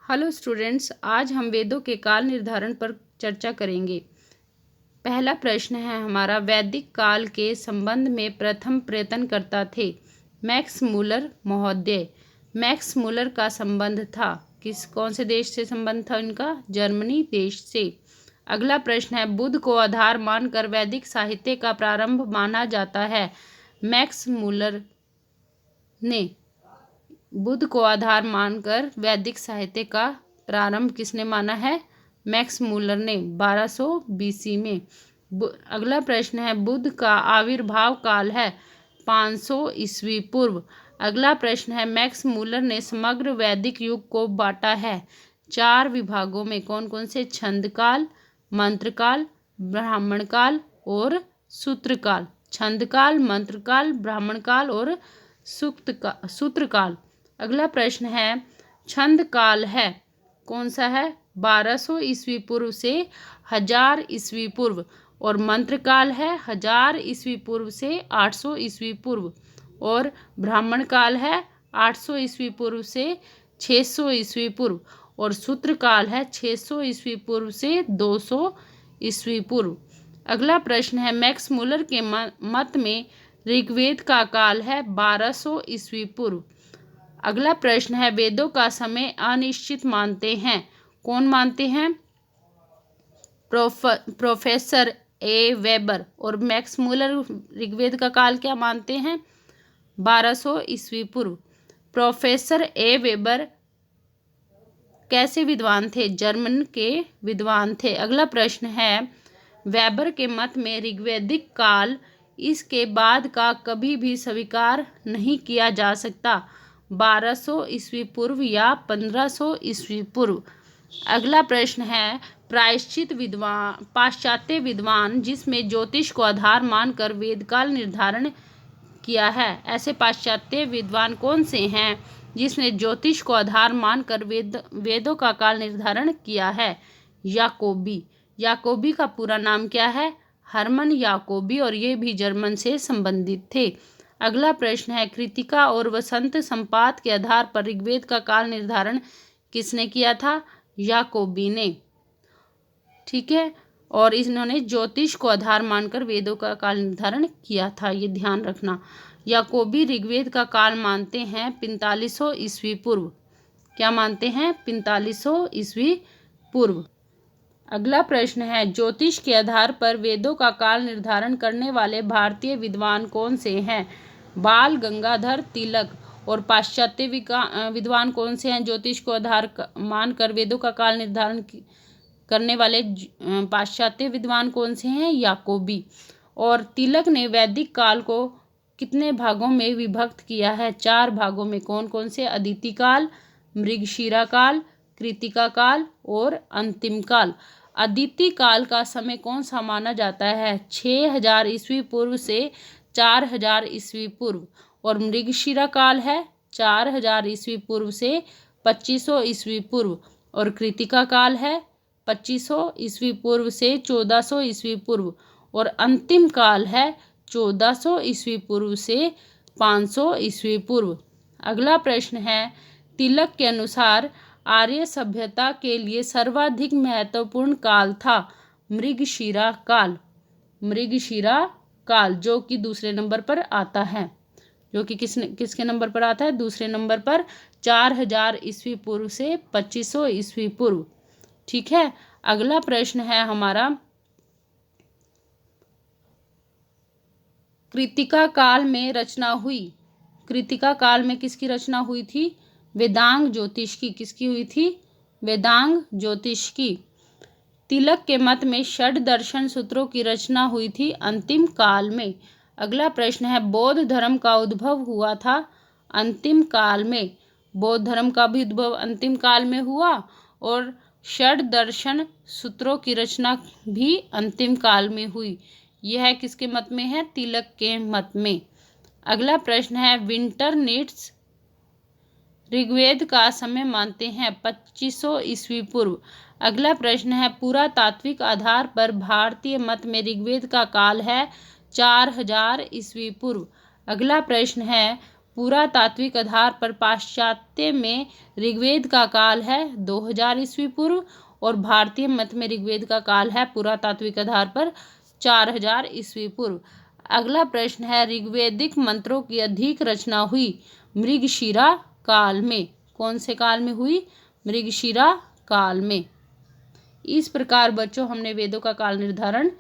Hello students, आज हम वेदों के काल निर्धारण पर चर्चा करेंगे। पहला प्रश्न है हमारा, वैदिक काल के संबंध में प्रथम प्रयत्नकर्ता थे मैक्स मूलर महोदय। मैक्स मूलर का संबंध था कौन से देश से संबंध था इनका? जर्मनी देश से। अगला प्रश्न है, बुद्ध को आधार मानकर वैदिक साहित्य का प्रारंभ माना जाता है। मैक्स मूलर ने बुद्ध को आधार मानकर वैदिक साहित्य का प्रारंभ किसने माना है? मैक्स मूलर ने 1200 बीसी में। अगला प्रश्न है, बुद्ध का आविर्भाव काल है 500 ईस्वी पूर्व। अगला प्रश्न है, मैक्स मूलर ने समग्र वैदिक युग को बांटा है 4 विभागों में। कौन कौन से? छंद काल, मंत्र काल, ब्राह्मण काल और सूत्र काल। छंद काल, मंत्र काल, ब्राह्मण काल और सूत्र काल। अगला प्रश्न है, छंद काल है कौन सा है? 1200 ईस्वी पूर्व से 1000 ईस्वी पूर्व। और मंत्र काल है 1000 ईस्वी पूर्व से 800 ईस्वी पूर्व। और ब्राह्मण काल है 800 ईस्वी पूर्व से 600 ईस्वी पूर्व। और सूत्र काल है 600 ईस्वी पूर्व से 200 ईस्वी पूर्व। अगला प्रश्न है, मैक्स मूलर के मत में ऋग्वेद का काल है 1200 ईस्वी पूर्व। अगला प्रश्न है, वेदों का समय अनिश्चित मानते हैं। कौन मानते हैं? प्रोफेसर ए वेबर और मैक्स मूलर ऋग्वेद का काल क्या मानते हैं? 1200 ईस्वी पूर्व। प्रोफेसर ए वेबर कैसे विद्वान थे? जर्मन के विद्वान थे। अगला प्रश्न है, वेबर के मत में ऋग्वैदिक काल इसके बाद का कभी भी स्वीकार नहीं किया जा सकता। 1200 ईस्वी पूर्व या 1500 ईस्वी पूर्व। अगला प्रश्न है, पाश्चात्य विद्वान जिसमें ज्योतिष को आधार मानकर वेदकाल निर्धारण किया है। ऐसे पाश्चात्य विद्वान कौन से हैं जिसने ज्योतिष को आधार मानकर वेदों का काल निर्धारण किया है? याकोबी। याकोबी का पूरा नाम क्या है? हरमन याकोबी, और ये भी जर्मन से संबंधित थे। अगला प्रश्न है, कृतिका और वसंत संपात के आधार पर ऋग्वेद का काल निर्धारण किसने किया था? याकोबी ने। ठीक है, और इन्होंने ज्योतिष को आधार मानकर वेदों का काल निर्धारण किया था, ये ध्यान रखना। याकोबी ऋग्वेद का काल मानते हैं 4500 ईस्वी पूर्व। क्या मानते हैं? 4500 ईस्वी पूर्व। अगला प्रश्न है, ज्योतिष के आधार पर वेदों का काल निर्धारण करने वाले भारतीय विद्वान कौन से हैं? बाल गंगाधर तिलक। और पाश्चात्य विद्वान कौन से हैं ज्योतिष को आधार मानकर वेदों का काल निर्धारण करने वाले? पाश्चात्य विद्वान कौन से हैं? याकोबी। और तिलक ने वैदिक काल को कितने भागों में विभक्त किया है? 4 भागों में। कौन कौन से? अदिति काल, मृगशिरा काल, कृतिका काल और अंतिम काल। अदिति काल का समय कौन सा माना जाता है? 6000 ईस्वी पूर्व से 4000 ईस्वी पूर्व। और मृगशिरा काल है 4000 ईस्वी पूर्व से 2500 ईस्वी पूर्व। और कृतिका काल है 2500 ईस्वी पूर्व से 1400 ईस्वी पूर्व। और अंतिम काल है 1400 ईस्वी पूर्व से 500 ईस्वी पूर्व। अगला प्रश्न है, तिलक के अनुसार आर्य सभ्यता के लिए सर्वाधिक महत्वपूर्ण काल था मृगशिरा काल। मृगशिरा काल जो कि दूसरे नंबर पर आता है, जो कि किसके नंबर पर आता है? दूसरे नंबर पर। 4000 ईस्वी पूर्व से 2500 ईस्वी पूर्व। ठीक है, अगला प्रश्न है हमारा, कृतिका काल में रचना हुई। कृतिका काल में किसकी रचना हुई थी? वेदांग ज्योतिष की। किसकी हुई थी? वेदांग ज्योतिष की। तिलक के मत में षड दर्शन सूत्रों की रचना हुई थी अंतिम काल में। अगला प्रश्न है, बौद्ध धर्म का उद्भव हुआ था अंतिम काल में। बौद्ध धर्म का भी उद्भव अंतिम काल में हुआ और षड दर्शन सूत्रों की रचना भी अंतिम काल में हुई। यह किसके मत में है? तिलक के मत में। अगला प्रश्न है, विंटर नीड्स ऋग्वेद का समय मानते हैं 2500 ईस्वी पूर्व। अगला प्रश्न है, पुरातात्विक आधार पर भारतीय मत में ऋग्वेद का काल है 4000 ईस्वी पूर्व। अगला प्रश्न है, पुरातात्विक आधार पर पाश्चात्य में ऋग्वेद का काल है 2000 ईस्वी पूर्व और भारतीय मत में ऋग्वेद का काल है पुरातात्विक आधार पर 4000 ईस्वी पूर्व। अगला प्रश्न है, ऋग्वेदिक मंत्रों की अधिक रचना हुई मृगशिरा काल में। कौन से काल में हुई? मृगशिरा काल में। इस प्रकार बच्चों हमने वेदों का काल निर्धारण